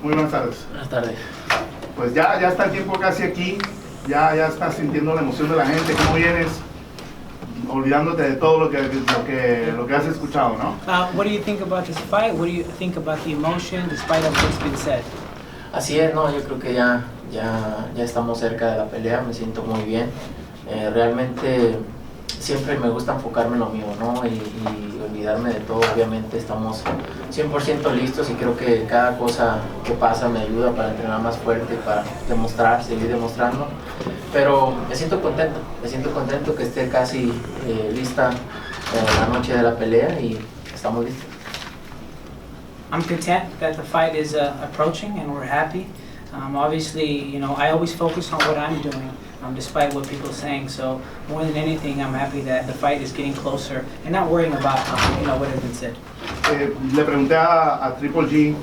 Muy buenas tardes. Buenas tardes. Pues ya está el tiempo casi aquí, ya estás sintiendo la emoción de la gente. ¿Cómo vienes? Olvidándote de todo lo que has escuchado, ¿no? What do you think about this fight? What do you think about the emotion, despite of what's been said? Así es, no, yo creo que ya estamos cerca de la pelea, me siento muy bien. Realmente siempre me gusta enfocarme en lo mío, ¿no? Y olvidarme de todo. Obviamente estamos 100% listos y creo que cada cosa que pasa me ayuda para entrenar más fuerte, para seguir demostrando. Pero me siento contento que esté casi lista la noche de la pelea y estamos listos. I'm content that the fight is approaching and we're happy. Obviously, I always focus on what I'm doing, despite what people are saying. So more than anything, I'm happy that the fight is getting closer and not worrying about what has been said. Le pregunté a Triple G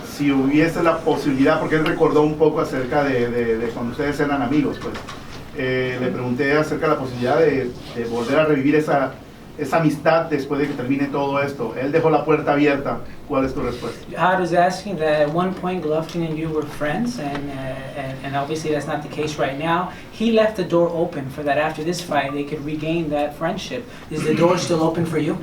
si hubiese la posibilidad, porque él recordó un poco acerca de cuando ustedes eran amigos, pues. Le pregunté acerca de la posibilidad de volver a revivir esa amistad después de que termine todo esto. Él dejó la puerta abierta. ¿Cuál es tu respuesta? Howard is asking that at one point Golovkin and you were friends, and obviously that's not the case right now. He left the door open for that after this fight they could regain that friendship. Is the door still open for you?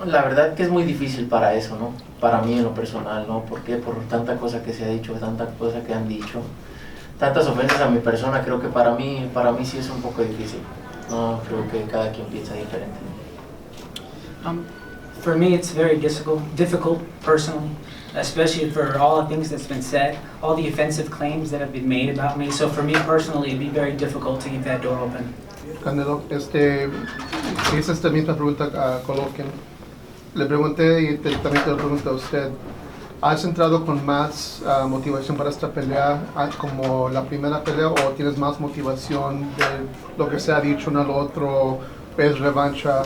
La verdad que es muy difícil para eso, ¿no? Para mí en lo personal, ¿no? ¿Por qué? Por tanta cosa que se ha dicho, tanta cosa que han dicho, tantas ofensas a mi persona. Creo que para mí sí es un poco difícil. No, creo que cada quien piensa diferente. For me, it's very difficult personally, especially for all the things that's been said, all the offensive claims that have been made about me. So for me personally, it'd be very difficult to keep that door open. Canelo, hice esta misma pregunta a Golovkin. Le pregunté y también te lo pregunto a usted. ¿Has entrado con más motivación para esta pelea como la primera pelea o tienes más motivación de lo que se ha dicho uno al otro, ves revancha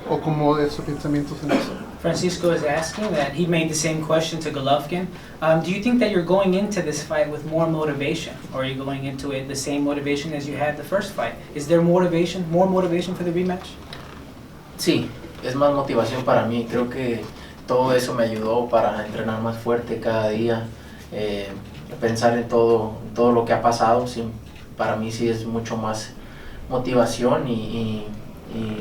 o como de sus pensamientos en eso? Francisco is asking that he made the same question to Golovkin. Do you think that you're going into this fight with more motivation, or are you going into it the same motivation as you had the first fight? Is there more motivation for the rematch? Sí, es más motivación para mí. Creo que todo eso me ayudó para entrenar más fuerte cada día, pensar en todo lo que ha pasado. Sí, para mí sí es mucho más motivación y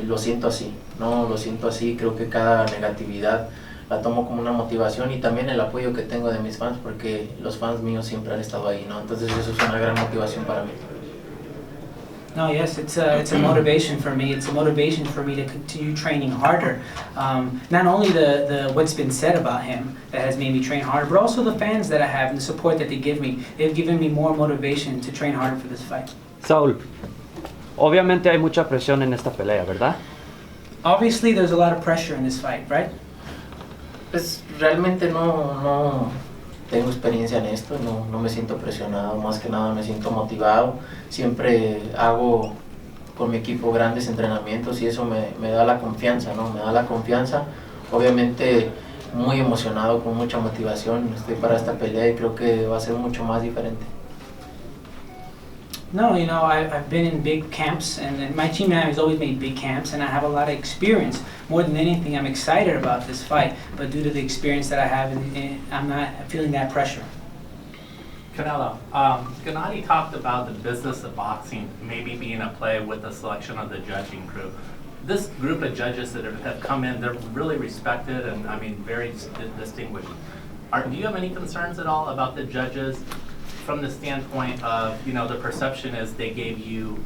lo siento así, ¿no? Lo siento así. Creo que cada negatividad la tomo como una motivación y también el apoyo que tengo de mis fans, porque los fans míos siempre han estado ahí, ¿no? Entonces eso es una gran motivación para mí. No, yes, it's a motivation for me. It's a motivation for me to continue training harder. Not only the what's been said about him that has made me train harder, but also the fans that I have and the support that they give me. They've given me more motivation to train harder for this fight. Saúl, obviamente hay mucha presión en esta pelea, ¿verdad? Obviously, there's a lot of pressure in this fight, right? Pues realmente no tengo experiencia en esto, no me siento presionado, más que nada me siento motivado. Siempre hago con mi equipo grandes entrenamientos y eso me da la confianza, ¿no? Me da la confianza. Obviamente muy emocionado, con mucha motivación. Estoy para esta pelea y creo que va a ser mucho más diferente. No, I've been in big camps, and my team has always made big camps, and I have a lot of experience. More than anything, I'm excited about this fight, but due to the experience that I have, I'm not feeling that pressure. Canelo, Gennady talked about the business of boxing maybe being at play with the selection of the judging crew. This group of judges that have come in, they're really respected and, very distinguished. Do you have any concerns at all about the judges from the standpoint of, the perception is they gave you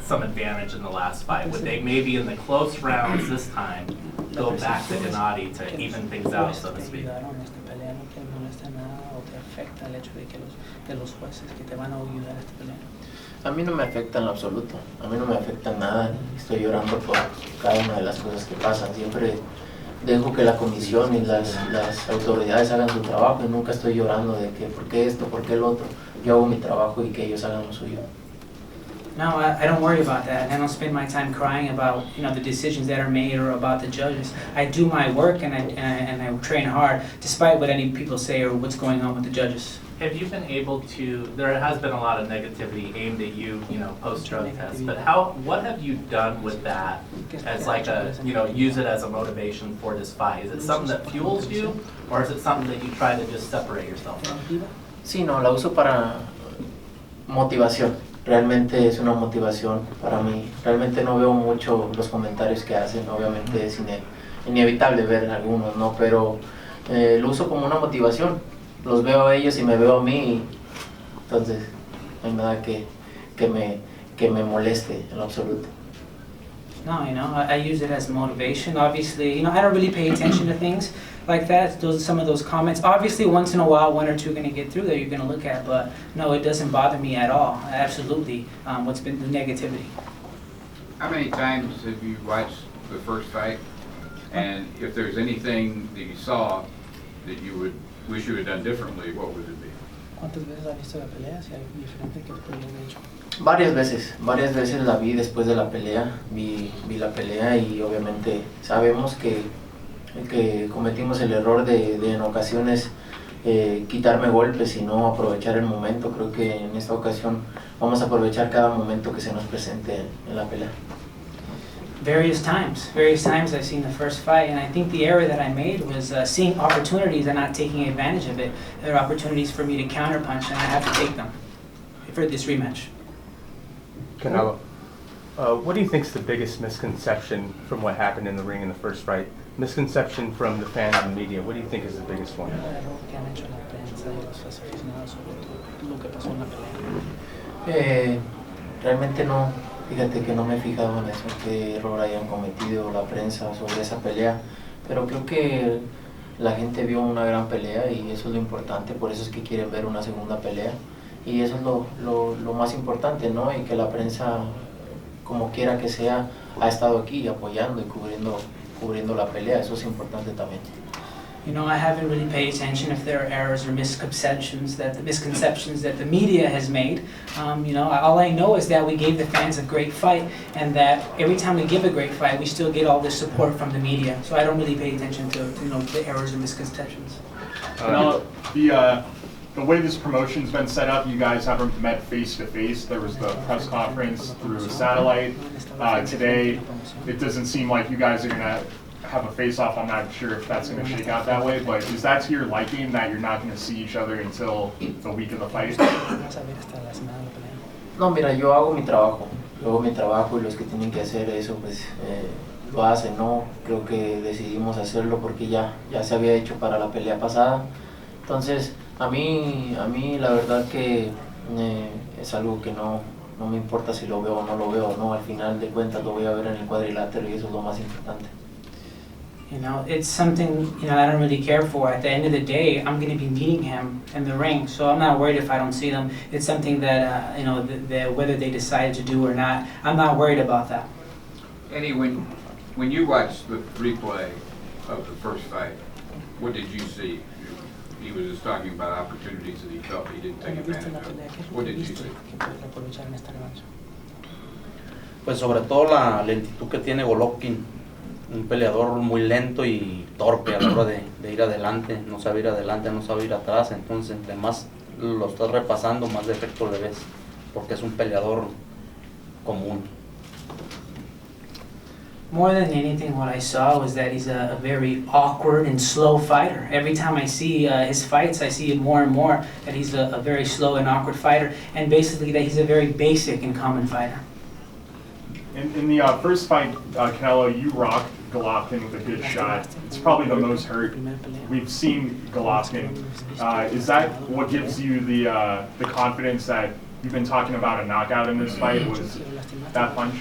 some advantage in the last fight? Would they maybe in the close rounds this time go back to Gennady to even things out, so to speak? A mí no me afecta en lo absoluto, a mí no me afecta nada, estoy llorando por cada una de las cosas que pasan. Siempre dejo que la comisión y las autoridades hagan su trabajo y nunca estoy llorando de que por qué esto, por qué el otro. Yo hago mi trabajo y que ellos hagan lo suyo. No, I don't worry about that. I don't spend my time crying about the decisions that are made or about the judges. I do my work and I train hard, despite what any people say or what's going on with the judges. Have you been able to? There has been a lot of negativity aimed at you, post-drug tests. But what have you done with that as like a, you know, use it as a motivation for this fight? Is it something that fuels you, or is it something that you try to just separate yourself from? Sí, no, la uso para motivación. Realmente es una motivación para mí. Realmente no veo mucho los comentarios que hacen. Obviamente es inevitable ver algunos, ¿no? Pero lo uso como una motivación. Los veo a ellos y me veo a mí. Y entonces no hay nada que me moleste en lo absoluto. No, you know, I use it as motivation. Obviously, you know, I don't really pay attention to things like that. Those are some of those comments. Obviously, once in a while, one or two are going to get through that you're going to look at, but no, it doesn't bother me at all. Absolutely. What's been the negativity? How many times have you watched the first fight? And if there's anything that you saw that you would wish you had done differently, what would it be? ¿Cuántas veces has visto la pelea? Si hay diferente que podría haber hecho. Varias veces la vi después de la pelea, vi la pelea y obviamente sabemos que cometimos el error de en ocasiones quitarme golpes y no aprovechar el momento. Creo que en esta ocasión vamos a aprovechar cada momento que se nos presente en la pelea. Various times I've seen the first fight, and I think the error that I made was seeing opportunities and not taking advantage of it. There are opportunities for me to counterpunch, and I have to take them for this rematch. Canelo, what do you think is the biggest misconception from what happened in the ring in the first fight? Misconception from the fans and the media. What do you think is the biggest one? Realmente no, fíjate que no me he fijado en eso, qué error hayan cometido la prensa sobre esa pelea, pero creo que la gente vio una gran pelea y eso es lo importante, por eso es que quieren ver una segunda pelea y eso es lo más importante, ¿no? Y que la prensa, como quiera que sea, ha estado aquí apoyando y cubriendo la pelea, eso es importante también. You know, I haven't really paid attention if there are errors or misconceptions that the media has made. You know, all I know is that we gave the fans a great fight, and that every time we give a great fight, we still get all this support from the media. So I don't really pay attention to, you know, the errors or misconceptions. The way this promotion's been set up, you guys haven't met face to face. There was the press conference through satellite. Today, it doesn't seem like you guys are gonna have a face-off. I'm not sure if that's going to shake out that way, but is that to your liking that you're not going to see each other until the week of the fight? No, mira, yo hago mi trabajo y los que tienen que hacer eso pues lo hacen, ¿no? Creo que decidimos hacerlo porque ya se había hecho para la pelea pasada. Entonces, a mí la verdad que es algo que no me importa si lo veo o no lo veo, ¿no? Al final de cuentas lo voy a ver en el cuadrilátero y eso es lo más importante. You know, it's something, you know, I don't really care for. At the end of the day, I'm going to be meeting him in the ring, so I'm not worried if I don't see them. It's something that, you know, whether they decide to do or not, I'm not worried about that. Eddie, when you watched the replay of the first fight, what did you see? He was just talking about opportunities that he felt he didn't take advantage of. What did you see? Pues sobre todo la lentitud que tiene Golovkin, un peleador muy lento y torpe a la hora de ir adelante, no sabe ir adelante, no sabe ir atrás, entonces entre más lo estás repasando, más defecto le ves, porque es un peleador común. More than anything, what I saw was that he's a very awkward and slow fighter. Every time I see his fights, I see more and more that he's a very slow and awkward fighter, and basically that he's a very basic and common fighter. In the first fight, Canelo, you rocked Golovkin with a good shot. It's probably the most hurt we've seen Golovkin. Is that what gives you the confidence that you've been talking about a knockout in this fight? Was that punch?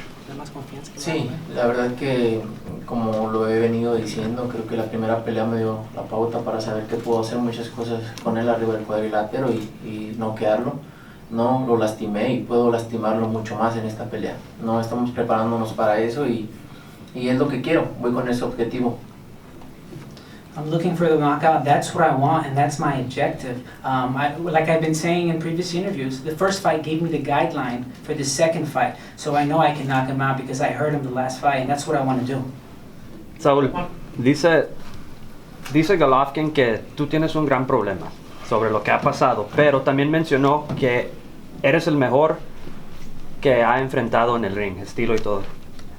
Sí, la verdad que como lo he venido diciendo, creo que la primera pelea me dio la pauta para saber que puedo hacer muchas cosas con él arriba del cuadrilátero y noquearlo. No lo lastimé y puedo lastimarlo mucho más en esta pelea. No estamos preparándonos para eso y es lo que quiero, voy con ese objetivo. I'm looking for the knockout. That's what I want, and that's my objective. Like I've been saying in previous interviews, the first fight gave me the guideline for the second fight, so I know I can knock him out because I heard him the last fight, and that's what I want to do. Saúl, dice Golovkin que tú tienes un gran problema sobre lo que ha pasado, pero también mencionó que eres el mejor que ha enfrentado en el ring, estilo y todo.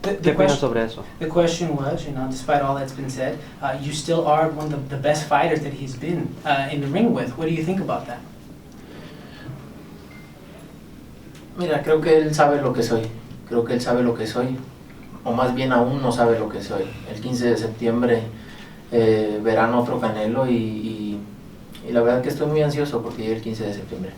¿Qué opinas sobre eso? The question was, despite all that's been said, you still are one of the best fighters that he's been in the ring with. What do you think about that? Mira, creo que él sabe lo que soy. Creo que él sabe lo que soy. O más bien aún no sabe lo que soy. El 15 de septiembre verán otro Canelo y la verdad que estoy muy ansioso porque llegue el 15 de septiembre.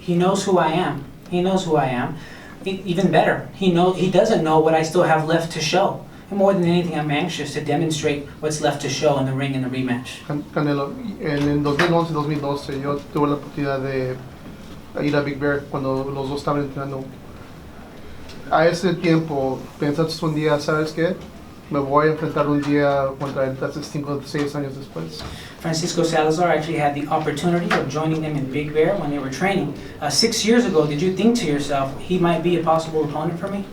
He knows who I am. He knows who I am. Even better, he doesn't know what I still have left to show. And more than anything, I'm anxious to demonstrate what's left to show in the ring in the rematch. Canelo, en el 2011-2012 yo tuve la oportunidad de ir a Big Bear cuando los dos estaban entrenando. A ese tiempo pensaste un día, ¿sabes qué? Me voy a enfrentar un día contra él, hace 5 o 6 años después. Francisco Salazar actually had the opportunity of joining them in Big Bear when they were training. 6 years ago, did you think to yourself, he might be a possible opponent for me?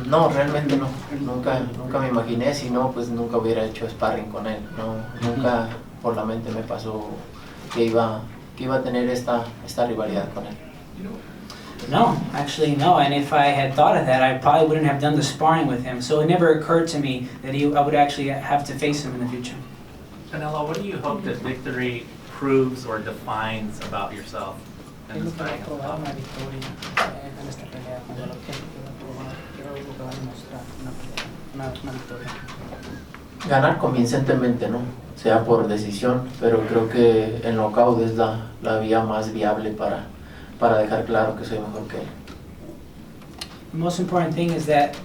No, realmente no. Nunca me imaginé, si no, pues nunca hubiera hecho sparring con él. No, nunca por la mente me pasó que iba a tener esta rivalidad con él. No, actually no, and if I had thought of that, I probably wouldn't have done the sparring with him, so it never occurred to me that I would actually have to face him in the future. Canelo, what do you hope that victory proves or defines about yourself in this fight? Ganar convincentemente, ¿no? Sea por decisión, pero creo que el knockout es la vía más viable para dejar claro que soy mejor que él. The most important thing is that,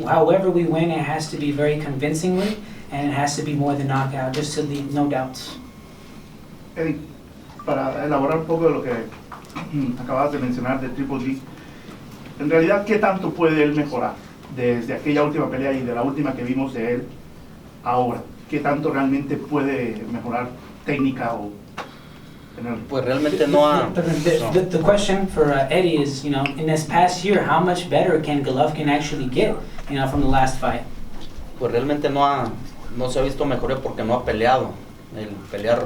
however we win, it has to be very convincingly, and it has to be more than knockout, just to leave no doubts. Eddie, para elaborar un poco de lo que acabas de mencionar de Triple G, en realidad, ¿qué tanto puede él mejorar desde aquella última pelea y de la última que vimos de él ahora? ¿Qué tanto realmente puede mejorar técnica o tener? Pues realmente no ha... The question for Eddie is, in this past year, how much better can Golovkin actually get, from the last fight? Pues realmente no se ha visto mejoría porque no ha peleado. El pelear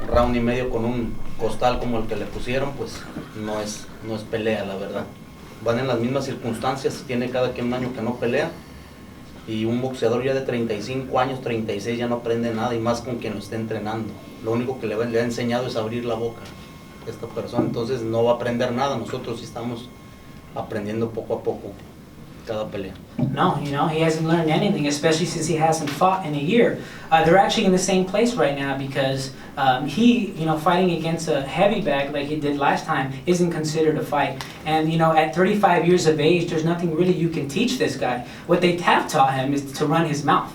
round y medio con un costal como el que le pusieron, pues no es pelea, la verdad. Van en las mismas circunstancias, tiene cada quien un año que no pelea, y un boxeador ya de 35 años, 36 ya no aprende nada, y más con quien lo esté entrenando. Lo único que le ha enseñado es abrir la boca a esta persona, entonces no va a aprender nada. Nosotros sí estamos aprendiendo poco a poco cada pelea. No, he hasn't learned anything, especially since he hasn't fought in a year. They're actually in the same place right now because he, fighting against a heavy bag like he did last time isn't considered a fight. And, at 35 years of age, there's nothing really you can teach this guy. What they have taught him is to run his mouth.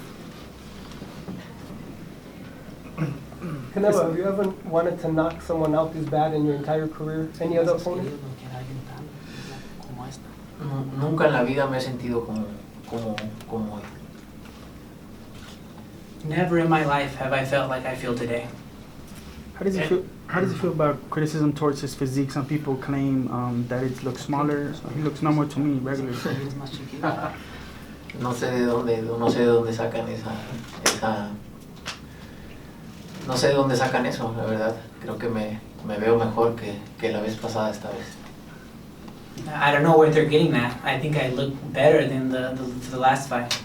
Canelo, have you ever wanted to knock someone out this bad in your entire career? Any other opponent? Nunca en la vida me he sentido como hoy. Never in my life have I felt like I feel today. How does he feel about criticism towards his physique? Some people claim that it looks smaller. He looks normal to me, regular. No sé de dónde sacan no sé de dónde sacan eso, la verdad. Creo que me veo mejor que la vez pasada esta vez. I don't know where they're getting that. I think I look better than the last fight.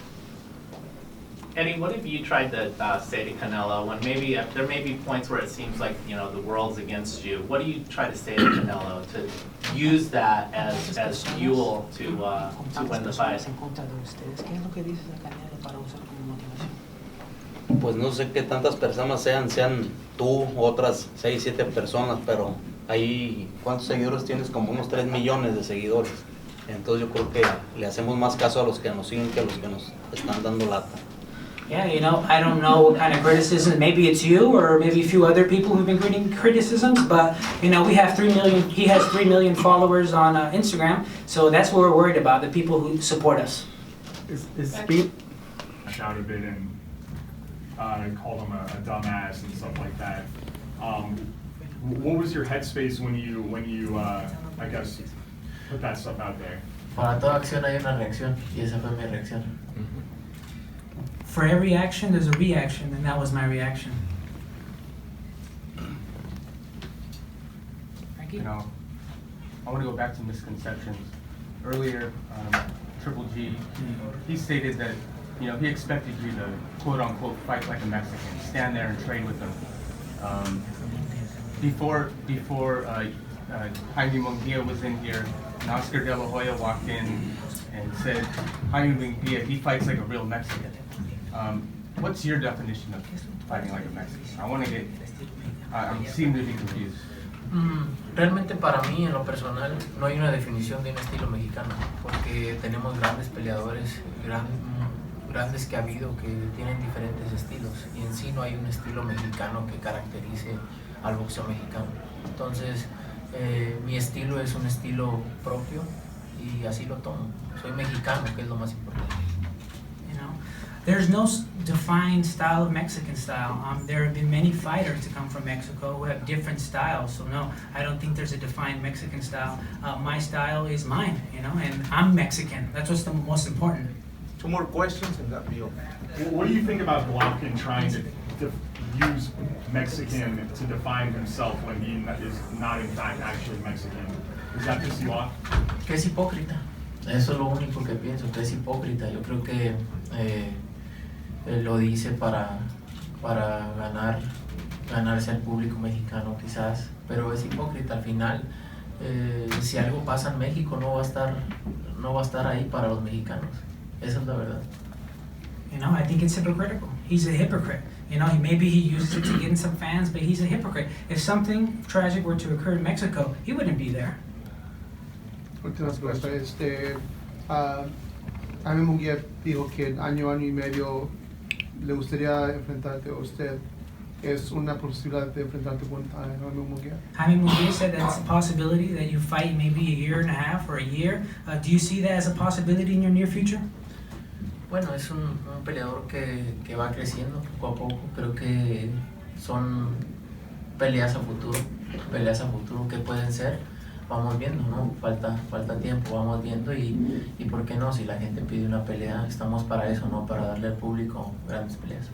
Eddie, what have you tried to say to Canelo when maybe there may be points where it seems like the world's against you? What do you try to say to Canelo to use that as fuel to win the fight? Pues no sé qué tantas personas sean tú, otras 6, 7 personas, pero ahí, ¿cuántos seguidores tienes? Como unos 3 millones de seguidores. Entonces yo creo que le hacemos más caso a los que nos siguen que a los que nos están dando lata. Yeah, I don't know what kind of criticism, maybe it's you or maybe a few other people who've been getting criticisms, but we have 3 million, he has 3 million followers on Instagram, so that's what we're worried about, the people who support us. Is shout a bit and called him a dumbass and stuff like that. What was your headspace when you I guess put that stuff out there? Para toda acción hay una reacción y esa fue mi reacción. For every action, there's a reaction, and that was my reaction. I want to go back to misconceptions. Earlier, Triple G, he stated that, you know, he expected you to quote unquote fight like a Mexican, stand there and train with them. Before Jaime Munguia was in here, and Oscar De La Hoya walked in and said, Jaime Munguia, he fights like a real Mexican. What's your definition of fighting like a Mexican? I want to get, I seem to be confused. Realmente para mí, en lo personal, no hay una definición de un estilo mexicano, porque tenemos grandes peleadores, grandes que ha habido, que tienen diferentes estilos, y en sí no hay un estilo mexicano que caracterice al boxeo mexicano. Entonces, mi estilo es un estilo propio, y así lo tomo. Soy mexicano, que es lo más importante. You know, there's no defined style of Mexican style. There have been many fighters to come from Mexico who have different styles. So no, I don't think there's a defined Mexican style. My style is mine, you know, and I'm Mexican. That's what's the most important. 2 more questions and that'll be all. What do you think about Golovkin trying to use Mexican to define himself when he is not in fact actually Mexican? Does that piss you off? Que es hipócrita. Eso es lo único que pienso, que es hipócrita. Yo creo que lo dice para ganarse al público mexicano quizás, pero es hipócrita. Al final, si algo pasa en México, no va a estar ahí para los mexicanos. Esa es la verdad. You know, I think it's hypocritical. He's a hypocrite. You know, maybe he uses it to get in some fans, but he's a hypocrite. If something tragic were to occur in Mexico, he wouldn't be there. Última pregunta. Jaime Munguia dijo que en año y medio le gustaría enfrentarte a usted. ¿Es una posibilidad de enfrentarte con Jaime Munguia? Jaime Munguia said that's a possibility that you fight maybe a year and a half or a year. Do you see that as a possibility in your near future? Bueno, es un peleador que va creciendo poco a poco. Creo que son peleas a futuro que pueden ser. Vamos viendo, ¿no? Falta tiempo, vamos viendo y ¿por qué no? Si la gente pide una pelea, estamos para eso, ¿no? Para darle al público grandes peleas.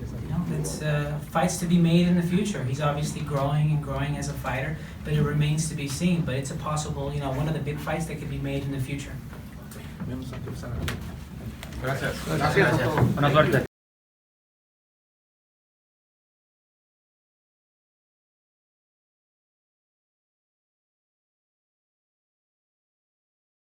You know, it's fights to be made in the future. He's obviously growing and growing as a fighter, but it remains to be seen. But it's a possible, you know, one of the big fights that could be made in the future. Gracias. Gracias. Buena suerte.